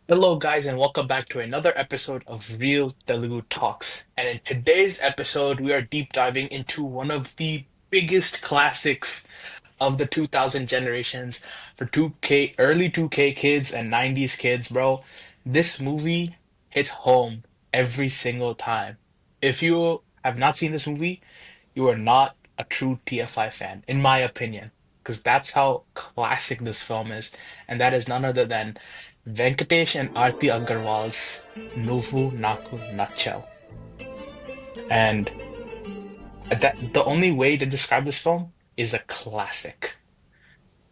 Hello, guys, and welcome back to another episode of Real Telugu Talks. And in today's episode, we are deep diving into one of the biggest classics of the 2000 generations for 2K, early 2K kids and 90s kids, bro. This movie hits home every single time. If you have not seen this movie, you are not a true TFI fan, in my opinion, because that's how classic this film is, and that is none other than Venkatesh and Aarthi Agarwal's Nuvvu Naaku Nachav. And that the only way to describe this film is a classic.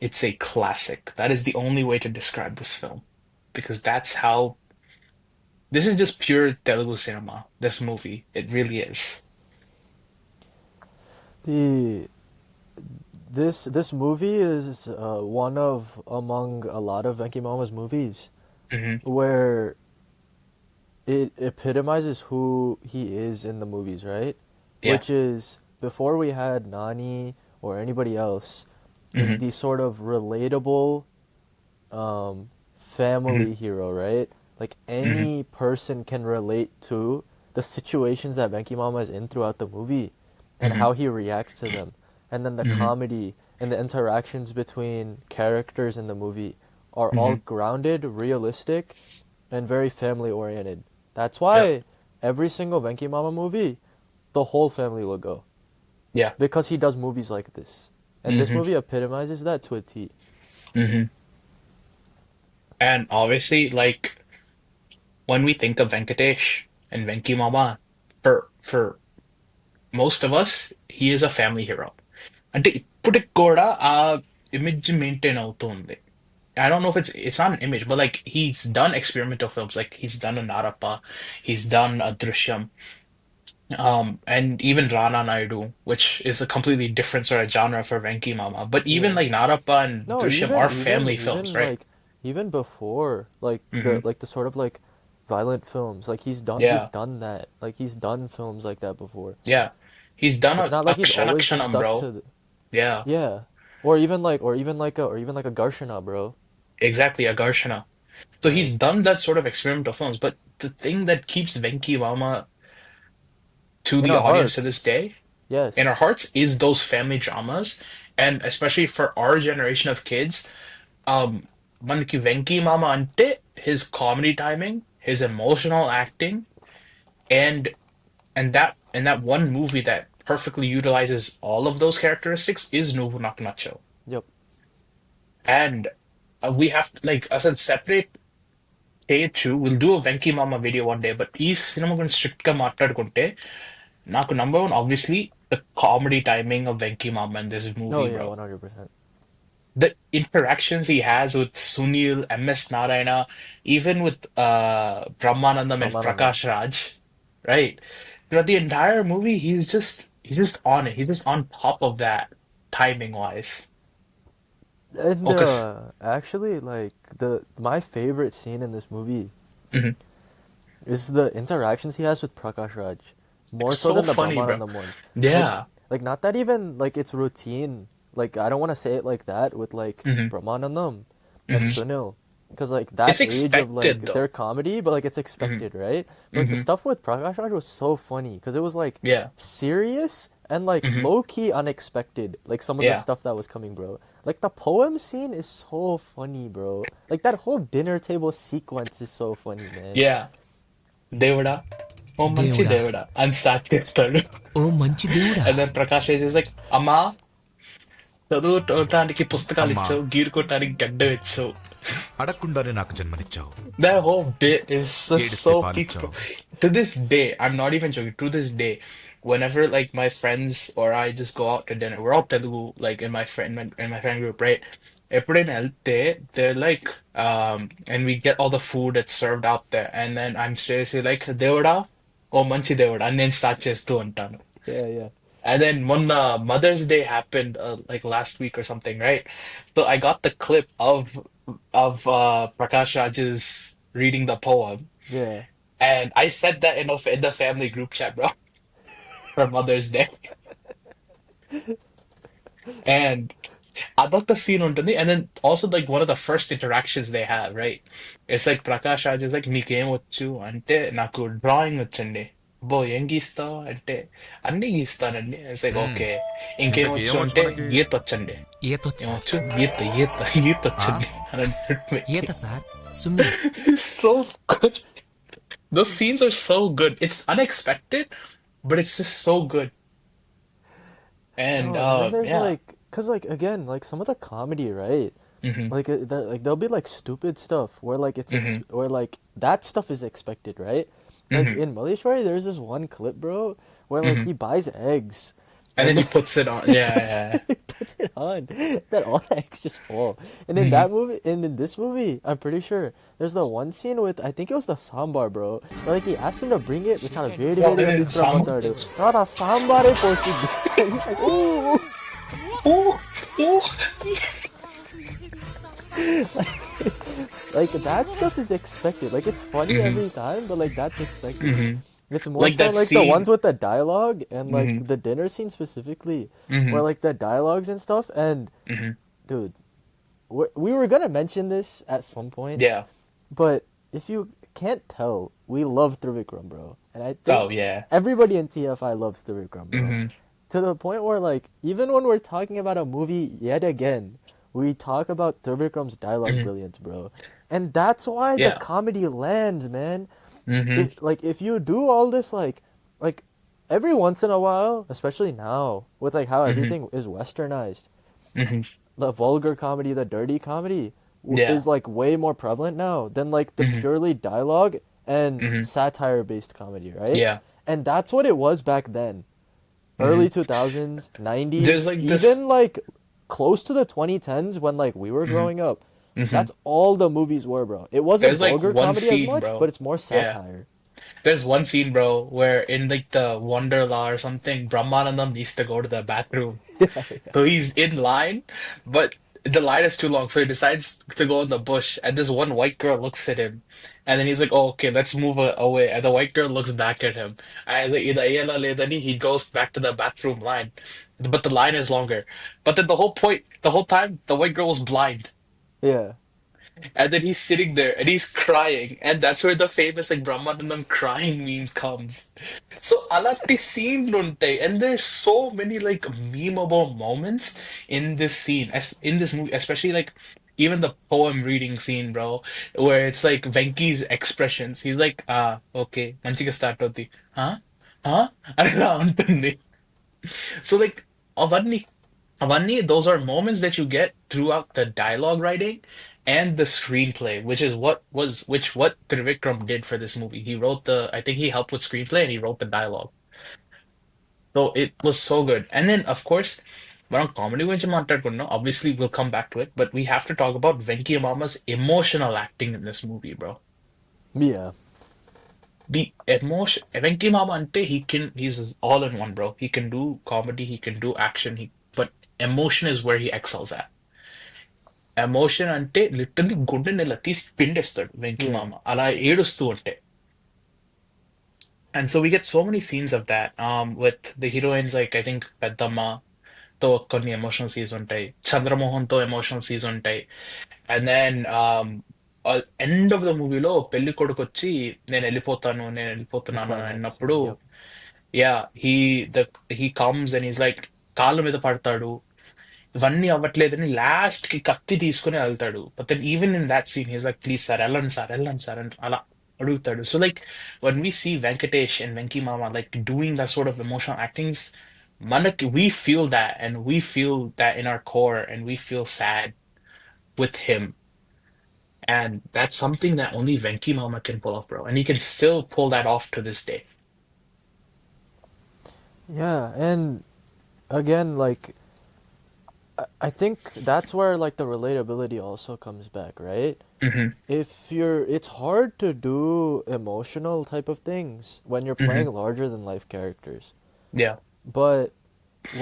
It's a classic. That is the only way to describe this film, because that's how this is just pure Telugu cinema. This movie, it really is. The this movie is one of among a lot of Venki Mama's movies Hmm. where it epitomizes who he is in the movies, right? Yeah. Which is before we had Nani or anybody else, Hmm. the sort of relatable Hmm. family hero, right? Like Hmm. any person can relate to the situations that Venki Mama is in throughout the movie and Hmm. how he reacts to them. And then the Hmm. comedy and the interactions between characters in the movie are all Hmm. grounded, realistic, and very family oriented. That's Yep. why every single Venki Mama movie, the whole family will go. Yeah. Because he does movies like this. And this Hmm. movie epitomizes that to a T. Hmm. And obviously, like when we think of Venkatesh and Venki Mama, for most of us, he is a family hero. అంటే ఇప్పటికి కూడా ఆ image maintain అవుతుంది. I don't know if it's not an image, but like he's done experimental films, like he's done a Narappa, he's done a Drishyam, and even Rana Naidu, which is a completely different sort of genre for Venki Mama. But even Yeah. like Narappa and No, Drishyam even are even family films, even right? like even before Hmm. the sort of like violent films, like he's Yeah, done that. Like he's done films like that before. yeah. He's done It's not a like he's Akshana always just Kshanam, stuck bro. to Yeah, yeah. Or even like a Garshana, bro. exactly, a Garshana. So Like he's done that sort of experimental films, but the thing that keeps Venki Mama to in the our audience to this hearts. day in our Yes. hearts is those family dramas. And especially for our generation of kids, um, మనకి Venki Mama ante his comedy timing, his emotional acting, and and that one movie that perfectly utilizes all of those characteristics is Nuvvu Naaku Nachav. Yep. And we have to, like I said, separate చేయొచ్చు. We'll do a Venki Mama video one day, but ఈ cinema గురించి strict గా మాట్లాడుకుంటే నాకు number one obviously the comedy timing of Venki Mama in this Oh movie, yeah, bro. 100%. The interactions he has with Sunil, MS Narayana, even with Brahmanandam and Ramanandam. Prakash Raj, right? Throughout the entire movie, he's just on it. He's just on top of that timing wise. And Oh, cause actually like the my favorite scene in this movie mhm. is the interactions he has with Prakash Raj, It's more so so than the funny, bro. Brahmanandam ones. Like, Yeah. not that even like it's routine. Like I don't want to say it like that with like Hmm. Brahmanandam and Hmm. Sunil, because like It's that age of expected like their though. comedy, but like it's Hmm. expected, right? But like the Hmm. stuff with Prakash Raj was so funny because it was like Yeah. serious and like Hmm. low key unexpected. Like some of the Yeah. stuff that was coming, bro. Like the poem scene is so funny, bro. Like that whole dinner table sequence is so funny, man. Yeah. దేవుడా ఓ మంచి దేవుడా దేవుడా అని start చేస్తాడు. ఓ మంచి దేవుడా And then Prakash Raj is like, అమ్మా చదువుకోవటానికి పుస్తకాలు అమ్మా ఇచ్చావు, గీరుకోవటానికి గడ్డ ఇచ్చావు. అడగకుండానే నాకు జన్మనిచ్చావు That whole bit is just ఏడిస్తే so peak. పాలిచ్చావు To this day, I'm not even joking. To this day, whenever like my friends or I just go out to dinner, we're all Telugu, like in my friend group, right? ఎప్పుడైనా వెళ్తే they're like, and we get all the food that's served out there, and then I'm seriously like, దేవుడా ఓ మంచి దేవుడా అని నేను start చేస్తూ ఉంటాను. Yeah, yeah. And then when Mother's Day happened, like last week or something, right? So I got the clip of Prakash Raj's reading the poem, Yeah. and I said that in the family group chat, bro, for Mother's Day. And అదొక scene ఉంటుంది. And then also like one of the first interactions they have, right? It's like Prakash Raj is like నీకేం వచ్చు అంటే నాకు drawing వచ్చండి. బో ఏం గీస్తావు అంటే అన్ని గీస్తానండి. It's like hmm. ఓకే ఇంకేం ఇంతకీ వచ్చు ఏమొచ్చు అంటే మనకి? ఈత వచ్చండి. ఈతొచ్చు సార్. ఏమొచ్చు ఈత ఆ? వచ్చండి అని అంటాడు ఈత Venky. Sir, swimming. It's so good. Those scenes are so good. It's unexpected, but it's just so good. And No, and then there's yeah. like, cause like again, like some of the comedy, right? Hmm. Like, like there'll be like stupid stuff where like Hmm. where like that stuff is expected, right? Like Hmm. in Malishwari, there's this one clip, bro, where like Hmm. he buys eggs, And then and he then puts it on. he Yeah, puts yeah. he puts it on, that all the eggs just fall. And in Hmm. that movie, and in this movie, I'm pretty sure there's the one scene with, I think it was the sambar, bro. Where, like he asked him to bring it, which I very Oh, very and then some. తీసుకురమ్మంటాడు. తర్వాత సాంబారే పోసి he's like, ooh. Oh, oh. Like that stuff is expected. Like it's funny Hmm. every time, but like that's expected. Hmm. It's more Like so that like the ones scene. with the dialogue and Hmm. like the dinner scene specifically, where Hmm. like the dialogues and stuff. And Hmm. dude, we were gonna mention this at some point, Yeah. but if you can't tell, we love Trivikram, bro. And I Oh, think yeah. everybody in TFI loves Trivikram, bro. Hmm. To the point where like even when we're talking about a movie yet again, we talk about Trivikram's dialogue Hmm. brilliance, bro. And that's why the Yeah. comedy lands, man. Hmm. If you do all this like every once in a while, especially now with like how Hmm. everything is westernized, Hmm. the vulgar comedy, the dirty comedy Yeah. is like way more prevalent now than like the Hmm. purely dialogue and Hmm. satire based comedy, right? Yeah. And that's what it was back then. Hmm. Early 2000s, There's 90s, like this. even like close to the 2010s when like we were Hmm. growing up. Hmm. That's all the movies were, bro. It wasn't There's like vulgar one comedy as scene, much, but bro. it's more Yeah. satire. There's one scene, bro, where in like the Wonderla or something, Brahmanandam needs to go to the bathroom. Yeah, So he's in line, but the line is too long, so he decides to go in the bush. And this one white girl looks at him, and then he's like, "Oh, okay, let's move away." And the white girl looks back at him, and he goes back to the bathroom line, but the line is longer. But then the whole time, the white girl was blind. yeah. And then he's sitting there and he's crying, and that's where the famous like Brahmanandam crying meme comes. So alatti scene untai, and there's so many like memeable moments in this scene, as in this movie, especially like even the poem reading scene, bro, where it's like Venki's expressions. He's like, okay, మంచిగా start అవుద్ది. Huh? Huh? అని ఇలా ఉంటుంది. So like అవన్నీ those are moments that you get throughout the dialogue writing and the screenplay, which what Trivikram did for this movie. I think he helped with screenplay and he wrote the dialogue. So it was so good. And then of course, మనం comedy గురించి మాట్లాడుకున్నాం. Obviously we'll come back to it, but we have to talk about Venki Mama's emotional acting in this movie, bro. Yeah. The emotion Venki Mama ante he's all in one, bro. He can do comedy, he can do action, but emotion is where he excels at. Emotion అంటే literally గుండెని ఇలా తీసి పిండేస్తాడు Venky Yeah. మామ అలా ఏడుస్తూ ఉంటే. And so we get so many scenes of that with the heroines like I think పెద్దమ్మతో కొన్ని emotional scenes ఉంటాయి, చంద్రమోహన్తో ఎమోషనల్ సీన్స్ ఉంటాయి. And then end of the మూవీలో పెళ్లి కొడుకు వచ్చి నేను The వెళ్ళిపోతున్నాను అని climax అన్నప్పుడు, scene. Yep. Yeah he comes and he's like కాళ్ళ మీద పడతాడు, ఇవన్నీ అవ్వట్లేదని లాస్ట్ కి కత్తి తీసుకుని వెళ్తాడు. But then even in that scene he's like please sir వెళ్ళండి సార్ అని అలా అడుగుతాడు. So like when we see Venkatesh and Venky Mama like doing that sort of emotional actings, మనకి we feel that and we feel that in our core and we feel sad with him, and that's something that only Venki Mama can pull off, bro, and he can still pull that off to this day. Yeah, and again, like I think that's where like the relatability also comes back, right? Hmm. It's hard to do emotional type of things when you're Hmm. playing larger than life characters. Yeah. But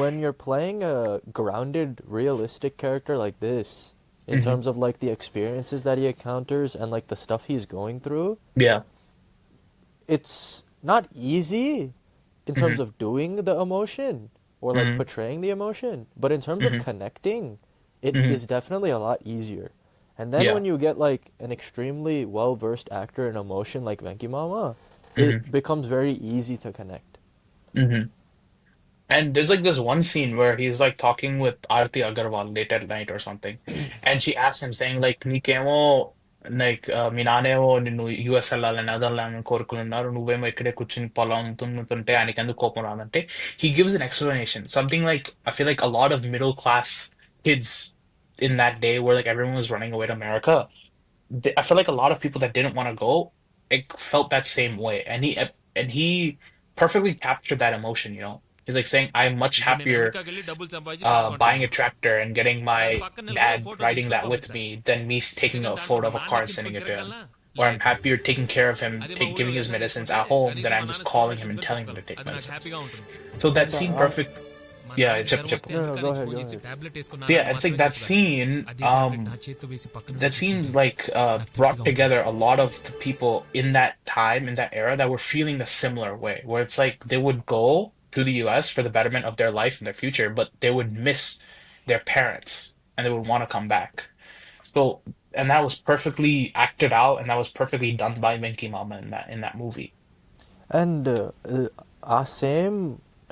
when you're playing a grounded, realistic character like this, in Hmm. terms of like the experiences that he encounters and like the stuff he's going through, Yeah. it's not easy in terms Hmm. of doing the emotion or like Hmm. portraying the emotion, but in terms of Hmm. connecting, it Hmm. is definitely a lot easier. And then Yeah. when you get like an extremely well-versed actor in emotion like Venki Mama, Hmm. it becomes very easy to connect. Hmm. And there's like this one scene where he's like talking with Aarthi Agarwal late at night or something, and she asks him saying like నీకేమో like మీ నాన్నేమో నిన్ను US వెళ్ళాలని Netherland కోరుకున్నారు నువ్వేమో ఇక్కడే కూర్చుని పొలం దున్నుతుంటే ఆయనకి ఎందుకు కోపం రాదంటే he gives an explanation something like I feel like a lot of middle class kids in that day where like everyone was running away to America I feel like a lot of people that didn't want to go like felt that same way, and he perfectly captured that emotion. You know, he's like saying, "I'm much ఇప్పుడు నేను happier అమెరికాకి వెళ్ళి డబ్బులు సంపాదించి car కొంటాను buying a tractor and getting దాని my పక్కన నిలబడి dad photo riding తీయించుకొని that with పంపించాలి me than me taking అంతేగాని a దాంట్లో photo of మా a నాన్న car and sending ఎక్కించుకొని it to him." తిరగలనా Or I'm లేదు happier taking care of him, అదే మా ఊళ్ళో giving his వ్యవసాయం medicines చేసుకుంటే at home than కనీసం I'm మా just నాన్న స్కూటర్ calling him and ఎక్కించుకొని telling him to తిప్పుతాడు take అది నాకు medicines. హ్యాపీగా ఉంటుంది So that And scene perfect, మా yeah, నాన్నకి it's జ్వరం వస్తే no, no, అమెరికా go నుంచి ahead, ఫోన్ go చేసి ahead. Tablet So వేసుకున్నానని yeah, it's like మాత్రమే that చెప్తాడు scene. అదే టాబ్లెట్ నా చేతితో వేసి పక్కన That తీసుకొని seems తింటే like నాకు brought తృప్తిగా ఉంటుంది together a lot of the people in that time, in that era, that were feeling a similar way, where it's like they would go to the US for the betterment of their life and their future, but they would miss their parents and they would want to come back. So, and that was perfectly acted out, and that was perfectly done by Minky Mama in that movie. And ఆ same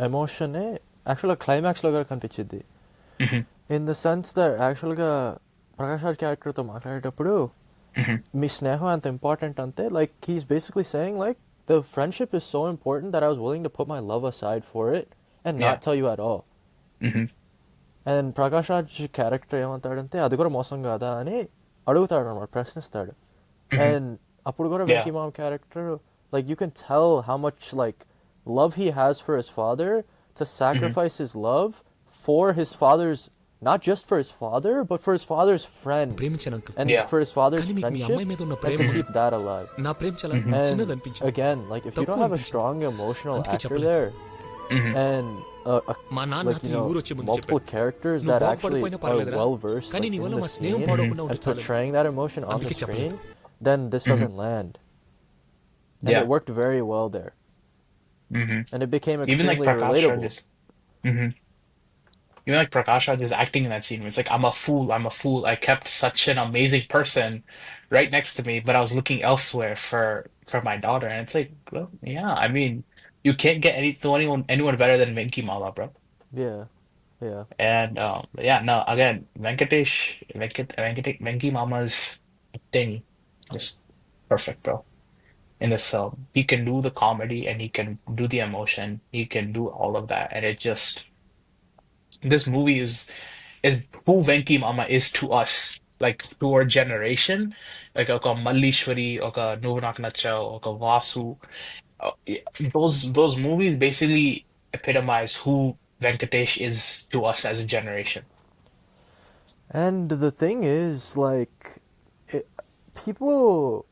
ఎమోషనే యాక్చువల్గా క్లైమాక్స్లో కూడా కనిపించింది. Hmm. In the sense that యాక్చువల్గా ప్రకాష్ రాజ్ క్యారెక్టర్తో మాట్లాడేటప్పుడు Hmm. మీ స్నేహం అంత important అంతే like he's basically saying like the friendship is so important that I was willing to put my love aside for it and Yeah. Not tell you at all. Hmm. And Prakash Raj character ఏమంటాడంటే అది కూడా మోసం కాదా అని అడుగుతాడు అనమాట, ప్రశ్నిస్తాడు. Hmm. And అప్పుడు కూడా Yeah. Venky Mama character like you can tell how much like love he has for his father to Hmm. Sacrifice his love for his father's, not just for his father but for his father's friend ప్రేమించాను uncle and Yeah. for his father's కానీ మీకు మీ friendship, అమ్మాయి మీద ఉన్న and Prema to ఉంది. keep that alive. నా ప్రేమ చాలా Hmm. చిన్నది And అనిపించింది again, like if you don't తక్కువ have a అనిపించింది strong emotional అందుకే actor చెప్పలేదు there Hmm. and మా నాన్న like నాతో you ఈ know ఊరు వచ్చే ముందు multiple చెప్పాడు characters నువ్వు that actually బాగుపడిపోయినా are పర్లేదురా well versed కానీ like నీ in వల్ల the మా స్నేహం scene పాడవకుండా and ఉంటే చాలు portraying that emotion on the అందుకే screen, చెప్పలేదు then this Hmm. doesn't land. And Yeah. it worked very well there, Hmm. and it became Even like extremely Prakash Raj relatable. is. Mhm. Even like Prakash Raj is acting in that scene where it's like, I'm a fool, I'm a fool. I kept such an amazing person right next to me, but I was looking elsewhere for my daughter. And it's like, well, yeah, I mean, you can't get anyone better than Venki Mala, bro. Yeah, yeah. And yeah, no, again, Venki Mama's thing is perfect, bro. In this film, he can do the comedy and he can do the emotion. He can do all of that, and it just this movie is who Venki Mama is to us, like to our generation, like a Mallishwari, or a Nuvvu Naaku Nachav, or a Vasu. Yeah, those movies basically epitomize who Venkatesh is to us as a generation. And the thing is, like, it, people,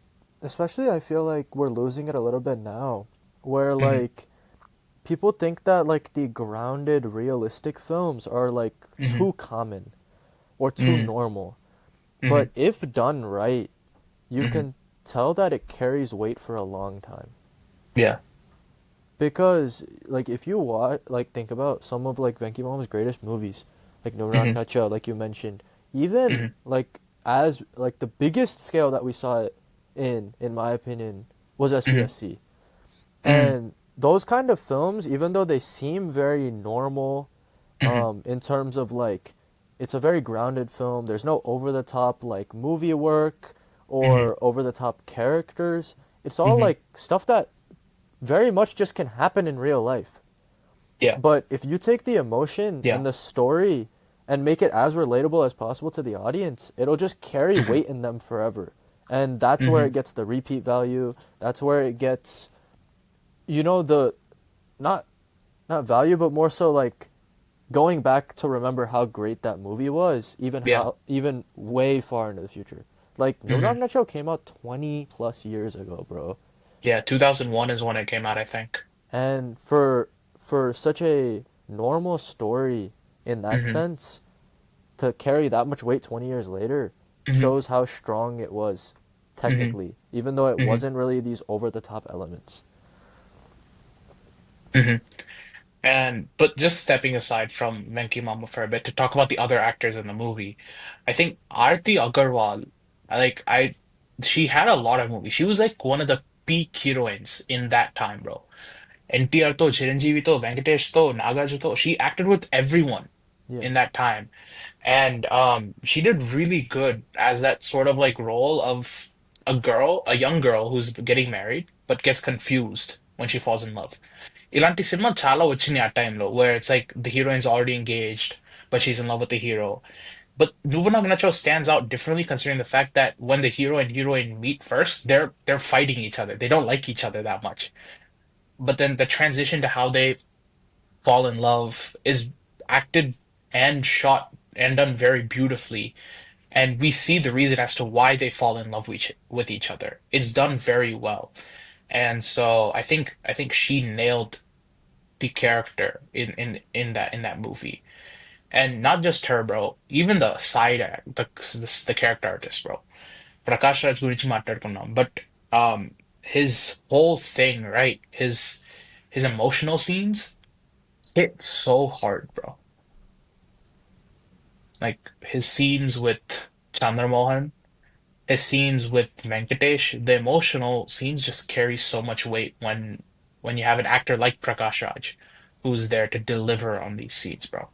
especially I feel like we're losing it a little bit now, where Hmm. like people think that like the grounded, realistic films are like Hmm. too common or too Hmm. normal. Hmm. But if done right, you Hmm. can tell that it carries weight for a long time. Yeah. Because like if you watch, like think about some of like Venki Mama's greatest movies, like No Knock Hmm. Nacha, like you mentioned, even Hmm. like as like the biggest scale that we saw it in my opinion, was Hmm. SVSC. Hmm. And those kind of films, even though they seem very normal, Hmm. in terms of like, it's a very grounded film. There's no over the top like movie work Hmm. or over the top characters. It's all Hmm. like stuff that very much just can happen in real life. Yeah. But if you take the emotion Yeah. and the story and make it as relatable as possible to the audience, it'll just carry Hmm. weight in them forever. And that's where Hmm. it gets the repeat value. That's where it gets, you know, the not not value, but more so like going back to remember how great that movie was, Yeah. even way far into the future. Like No Hmm. Knock Nacho came out 20 plus years ago, bro. Yeah. 2001 is when it came out, I think. And for such a normal story in that Hmm. sense to carry that much weight 20 years later Hmm. shows how strong it was Hmm. technically, even though it Hmm. wasn't really these over the top elements. Hmm. And but just stepping aside from Venki Mama for a bit to talk about the other actors in the movie, I think Aarthi Agarwal, she had a lot of movies. She was like one of the peak heroines in that time, bro. NTR to, Chiranjeevi to, Venkatesh to, Nagaju to, she acted with everyone Yeah. in that time. And she did really good as that sort of like role of a young girl who's getting married but gets confused when she falls in love. ఇలాంటి cinema చాలా వచ్చినాయి ఆ టైంలో where it's like the heroine's already engaged but she's in love with the hero. But Nuvvu Naaku Nachav stands out differently considering the fact that when the hero and heroine meet first, they're fighting each other. They don't like each other that much. But then the transition to how they fall in love is acted and shot and done very beautifully. And we see the reason as to why they fall in love with each other. It's done very well. And so I think she nailed the character in that movie. And not just her, bro. Even the side act, the character artist, bro. Prakash Raj గురించి మాట్లాడుకున్నాం. But um his whole thing, right? His emotional scenes hit so hard, bro. Like his scenes with Chandramohan, his scenes with Venkatesh, the emotional scenes just carry so much weight when you have an actor like Prakash Raj who's there to deliver on these scenes, bro.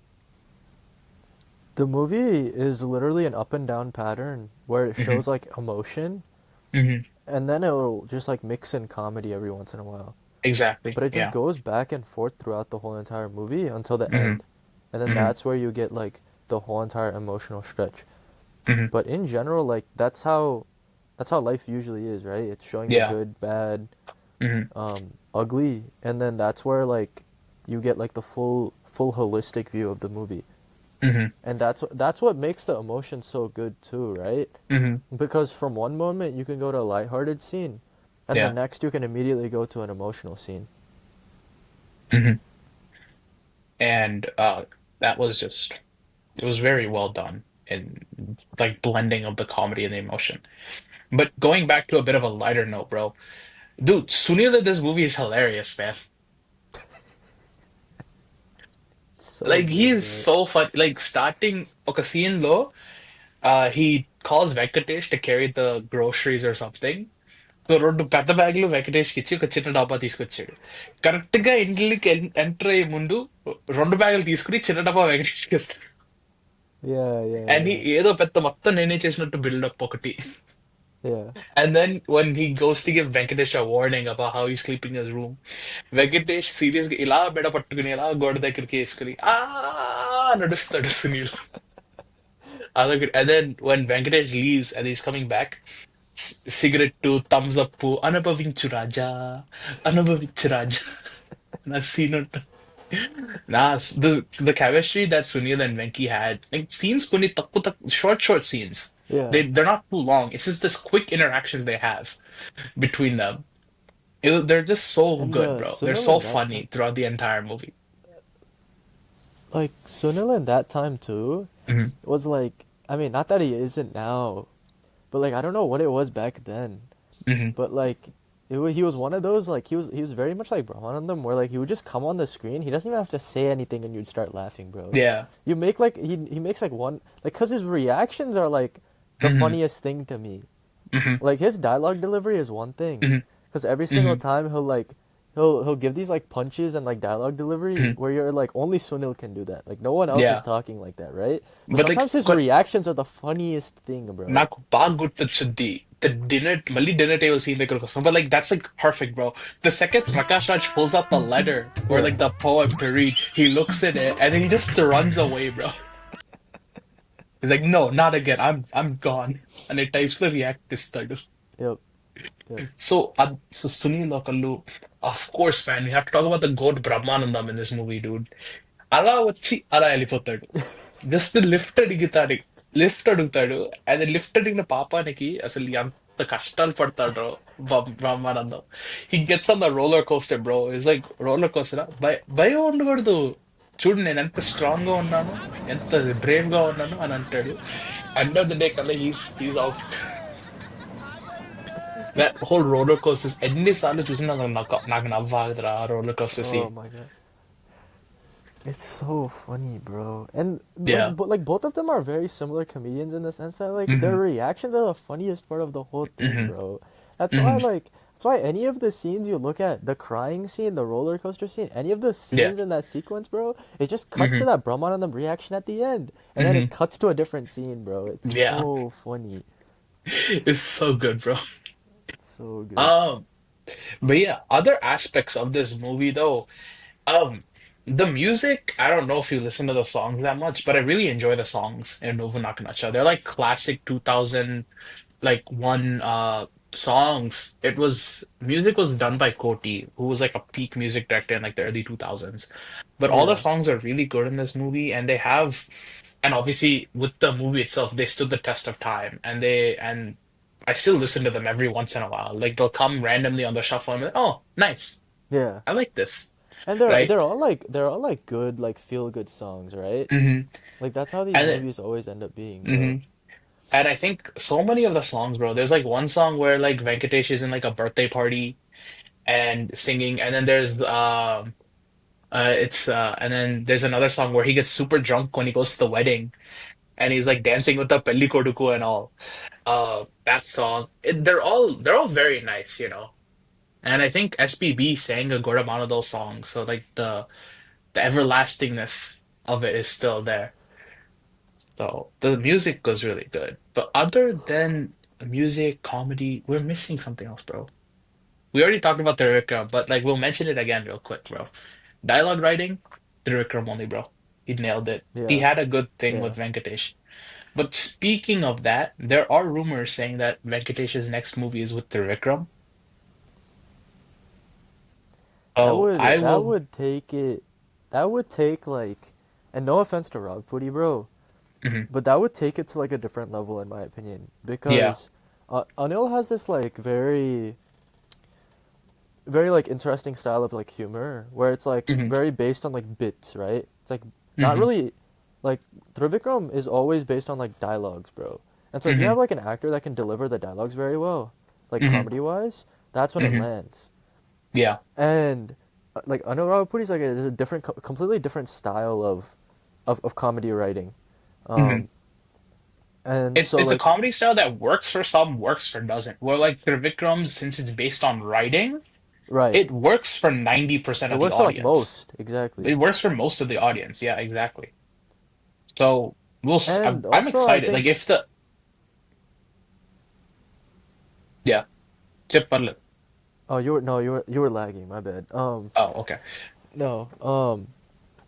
The movie is literally an up and down pattern where it Hmm. shows like emotion Hmm. and then it'll just like mix in comedy every once in a while. Exactly. But it just Yeah. goes back and forth throughout the whole entire movie until the Hmm. end. And then Hmm. that's where you get like the whole entire emotional stretch. Hmm. But in general, like that's how life usually is, right? It's showing the Yeah. good, bad, Hmm. ugly, and then that's where like you get like the full holistic view of the movie. Hmm. And that's what makes the emotion so good too, right? Hmm. Because from one moment you can go to a lighthearted scene, and the Yeah. next you can immediately go to an emotional scene. Hmm. And that was just it was very well done in like blending of the comedy and the emotion. But going back to a bit of a lighter note, bro. Dude, Sunil in this movie is hilarious, man. It's so Like he good, is right? so fun. Like starting a scene low, he calls Venkatesh to carry the groceries or something. So రెండు పెద్ద బ్యాగులు వెంకటేష్కి ఇచ్చి ఒక చిన్న డబ్బా తీసుకొచ్చాడు. Correct గా ఇంట్లోకి ఎంటర్ అయ్యే ముందు రెండు బ్యాగులు తీసుకుని చిన్న డబ్బా వెంకటేష్కి ఇస్తాడు. Yeah, yeah, అని yeah, ఏదో పెద్ద మొత్తం నేనే చేసినట్టు బిల్డప్ ఒకటి. yeah. And then when he goes to give Venkatesh a warning about how he's sleeping in his room, Venkatesh serious గా ఇలా బెడ పట్టుకుని ఇలా గోడ దగ్గరికి వేసుకుని ఆ నడుస్తాడు సునీల్. అదొకటి. And then when Venkatesh leaves and he's coming back, cigarette Thums Up అనుభవించు రాజా అనుభవించు రాజా నా సీన్ ఉంటుంది. Nah, the chemistry that Sunil and Venki had, like scenes కొన్ని short scenes. Yeah. They're not too long. It's just this quick interactions they have between them. They're just so And good, bro. They're Sunil so in that funny time, throughout the entire movie. like Sunil in that time too, Hmm. was like, I mean, not that he isn't now, but like I don't know what it was back then, Hmm. but like he was one of those like he was very much like Brahmanandam where like he would just come on the screen, he doesn't even have to say anything and you'd start laughing, bro. Yeah. You make like he makes like one like cuz his reactions are like the Hmm. funniest thing to me. Hmm. Like his dialogue delivery is one thing, Hmm. because every single Hmm. time he'll give these like punches and like dialogue delivery Hmm. where you're like only Sunil can do that. Like no one else is Yeah. talking like that, right? But But like sometimes his reactions are the funniest thing, bro. నాకు బాగా గుర్తొచ్చింది the dinner మళ్ళీ dinner table scene దగ్గరకు వస్తాం, but like that's like perfect, bro. The second Prakash Raj pulls out the letter or Yeah, like the poem to read, he looks at it and then he just runs away, bro. He's like, no, not again. I'm gone. And it types to react ఇస్తాడు. yep, yep. So Sunil Lokallu, of course, man, we have to talk about the goat Brahmanandam in this movie, dude. అలా వచ్చి అలా వెళ్ళిపోతాడు. Just lift అడుగుతాడు. అది lift అడిగిన పాపానికి అసలు ఎంత కష్టాలు పడతాడో Brahmanandam. He gets on the roller coaster, bro. It's like roller coaster. భయం ఉండకూడదు. చూడు నేను ఎంత స్ట్రాంగ్ గా ఉన్నాను, ఎంత బ్రేవ్ గా ఉన్నాను అని అంటాడు. ఎండ్ ఆఫ్ ద డే కల్లా he's out. That whole roller coasters ఎన్నిసార్లు చూసినా నాకు నవ్వాగదురా roller coaster Oh scene. my god. It's so funny, bro. And Yeah. like both of them are very similar comedians in the sense that like their Hmm. reactions are the funniest part of the whole thing, Hmm. bro. That's why Hmm. like that's why any of the scenes you look at, the crying scene, the roller coaster scene, any of the Yeah. scenes in that sequence, bro, it just cuts to Hmm. that Brahmanandam reaction at the end, and then it Hmm. cuts to a different scene, bro. It's Yeah. so funny, It's so good, bro. so good. Um, but yeah, other aspects of this movie though, um, the music, I don't know if you listen to the songs that much, but I really enjoy the songs in Nuvvu Naaku Nachav. They're like classic 2000 like one songs. It was music was done by Koti, who was like a peak music director in like the early 2000s. But all the Yeah, songs are really good in this movie, and they have, and obviously with the movie itself, they stood the test of time, and I still listen to them every once in a while. Like they'll come randomly on the shuffle, and I'm like, oh, nice, yeah. I like this, And right? they're all like good like feel good songs, right? Hmm. Like that's how these And it, movies always end up being, bro. hmm and I think so many of the songs, bro. There's like one song where like Venkatesh is in like a birthday party and singing, and then there's another song where he gets super drunk when he goes to the wedding, and he's like dancing with the pelli koduku and all. That song, they're all very nice, you know. And I think SPB sang a good amount of those songs, so like the everlastingness of it is still there. So the music was really good. But other than music, comedy, we're missing something else, bro. We already talked about Trivikram, but like we'll mention it again real quick, bro. Dialogue writing, Trivikram only, bro. He nailed it. He Yeah, had a good thing yeah. with Venkatesh. But speaking of that, there are rumors saying that Venkatesh's next movie is with Trivikram. Oh, I That will. would take it. That would take like, and no offense to Rob Pudi, bro, Mhm. but that would take it to like a different level in my opinion Yeah. because Anil has this like very like interesting style of like humor where it's like Hmm. very based on like bits, right? It's like not Hmm. really like Trivikram is always based on like dialogues, bro. And so if you Hmm. have like an actor that can deliver the dialogues very well, like Hmm. comedy wise, that's when it Hmm. lands. Yeah. And like Anil Rawaputi's like a different, completely different style of comedy writing, Hmm. um, and It's so it's a like comedy style that works for some, works for doesn't. Where like Trivikram's, since it's based on writing, right, it works for 90% it of the works for like audience. most exactly, It works for most of the audience. Yeah, exactly. So and I'm also I excited. Like think if the yeah, Chip Parle- oh you were no you were lagging my bad Oh, okay. no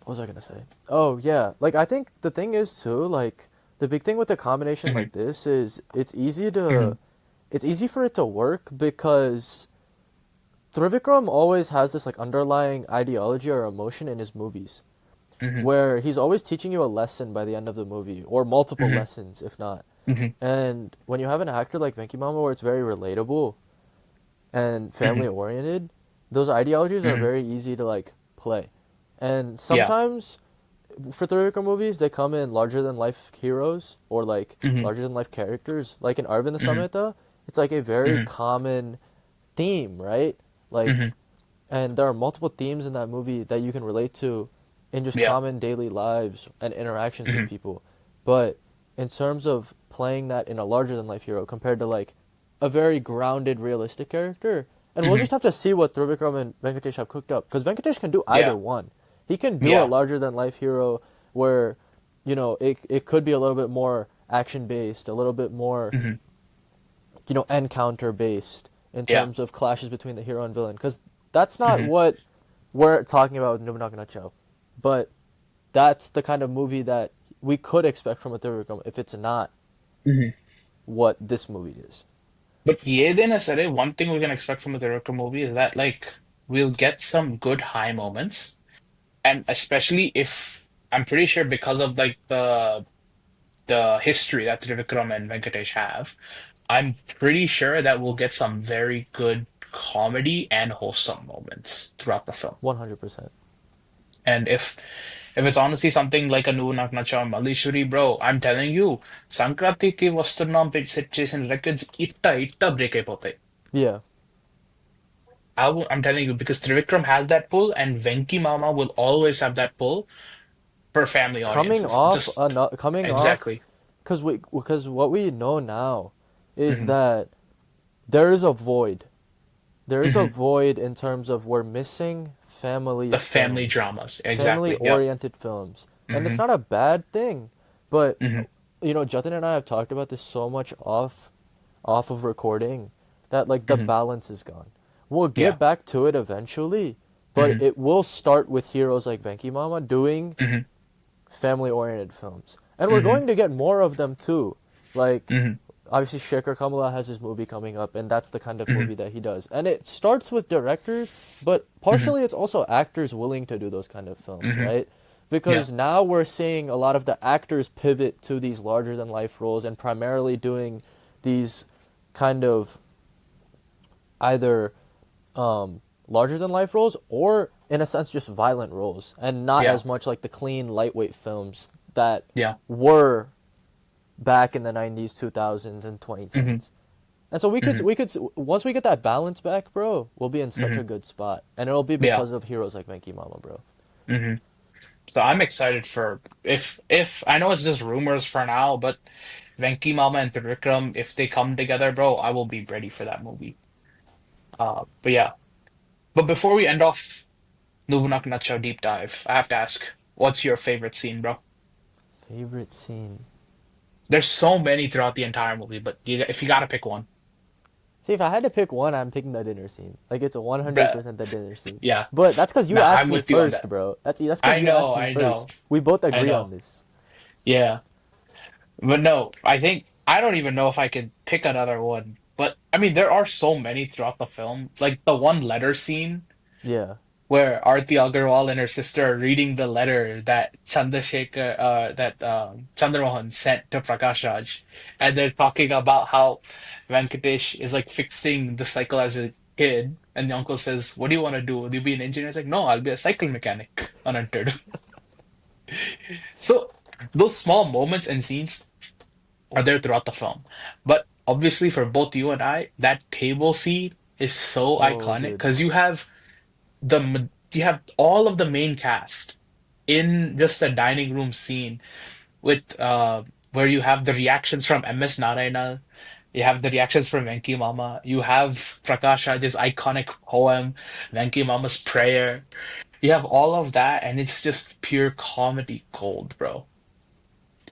what was I gonna say? Oh yeah, like I think the thing is too like the big thing with a combination Hmm. like this is Hmm. it's easy for it to work because Trivikram always has this like underlying ideology or emotion in his movies Hmm. where he's always teaching you a lesson by the end of the movie or multiple Hmm. lessons if not. Hmm. And when you have an actor like Venki Mama where it's very relatable and family Hmm. oriented, those ideologies are Hmm. very easy to like play. And Yeah. sometimes for Trivikram movies, they come in larger than life heroes or like Hmm. larger than life characters. Like in Arvind the Hmm. Samhita, it's like a very Hmm. common theme, right? Hmm. Like, and there are multiple themes in that movie that you can relate to in just Yeah. common daily lives and interactions with Hmm. people. But in terms of playing that in a larger than life hero compared to like a very grounded, realistic character, and we'll Hmm. just have to see what Trivikram and Venkatesh have cooked up because Venkatesh can do either Yeah. one. He can do a Yeah. larger than life hero where, you know, it could be a little bit more action based, a little bit more, Hmm. you know, encounter based in Yeah. terms of clashes between the hero and villain. Because that's not Hmm. what we're talking about with Nuvvu Naaku Nachav. But that's the kind of movie that we could expect from a Trivikram if it's not Hmm. what this movie is. But yeah, then I said it. One thing we can expect from a director movie is that like we'll get some good high moments, and especially if I'm pretty sure because of like the history that Trivikram and Venkatesh have, I'm pretty sure that we'll get some very good comedy and wholesome moments throughout the film. 100%. And if it's honestly something like a Nuvvu Naaku Nachav Mallishwari, bro, I'm telling you, సంక్రాంతికి వస్తున్నాం set చేసిన records ఇట్ట break అయిపోతాయి. Yeah. I'm telling you because Trivikram has that pull, and Venki Mama will always have that pull for family Coming audiences. off, Just coming off, exactly. because what we know now is Hmm. that there is a void. There is a Hmm. void in terms of we're missing family The family films, dramas. family Exactly. Yep. oriented films. And it's Hmm. not a bad thing. But Hmm. Jatin and I have talked about this so much off of recording that like the Hmm. balance is gone. We'll Yeah. get back to it eventually, but Hmm. it will start with heroes like Venki Mama doing Hmm. family oriented films. And we're Hmm. going to get more of them too. Like Hmm. obviously Shekhar Kamala has his movie coming up and that's the kind of Hmm. movie that he does. And it starts with directors, but Hmm. partially it's also actors willing to do those kind of films, Hmm. right? Yeah. Because now we're seeing a lot of the actors pivot to these larger than life roles and primarily doing these kind of either larger than life roles or in a sense just violent roles and not Yeah. as much like the clean lightweight films that Yeah. were back in the 90s 2000s and Hmm. 2010s. And so Hmm. once we get that balance back, bro, we'll be in such Hmm. a good spot and it'll be Yeah. because of heroes like Venki Mama, bro. Hmm. So I'm excited for if I know it's just rumors for now, but Venki Mama and Trivikram, if they come together, bro, I will be ready for that movie. But yeah. But before we end off Nuvvu Naaku Nachav deep dive, I have to ask, what's your favorite scene, bro? Favorite scene. There's so many throughout the entire movie, but if you gotta pick one, See, if I had to pick one, I'm picking the dinner scene. Like it's a bruh, 100% the dinner scene. yeah, But that's because you nah, asked I'm me with you on first, that. bro. That's because you asked me I know, first. We both I agree on know. this. Yeah, but no, I think I don't even know if I could pick another one. But I mean, there are so many throughout the film, like the one letter scene Yeah. where Aarthi Agarwal and her sister are reading the letter that Chandramohan sent to Prakash Raj, and they're talking about how Venkatesh is like fixing the cycle as a kid, and the uncle says, "What do you want to do? Will you be an engineer?" He's like, "No, I'll be a cycle mechanic." Unentered. So those small moments and scenes are there throughout the film, but obviously for both you and I, that table scene is so So iconic good. because you have all of the main cast in just the dining room scene with where you have the reactions from MS Narayana, you have the reactions from Venki Mama, you have Prakash Raj's iconic poem, Venki Mama's prayer. You have all of that, and it's just pure comedy gold, bro.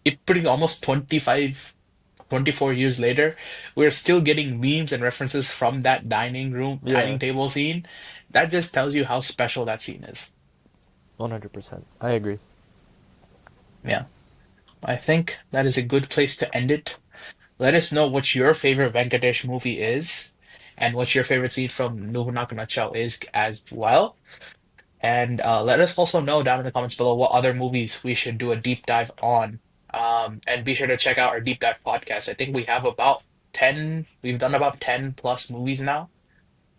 It putting almost 25, 24 years later, we're still getting memes and references from that Yeah. dining table scene. That just tells you how special that scene is. 100%. I agree. Yeah. I think that is a good place to end it. Let us know what your favorite Venkatesh movie is and what your favorite scene from Nuvvu Naaku Nachav is as well. And let us also know down in the comments below what other movies we should do a deep dive on. And be sure to check out our deep dive podcast. I think we have about 10, we've done about 10 plus movies now.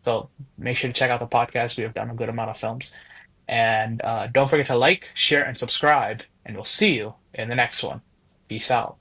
So make sure to check out the podcast. We have done a good amount of films. And don't forget to like, share, and subscribe. And we'll see you in the next one. Peace out.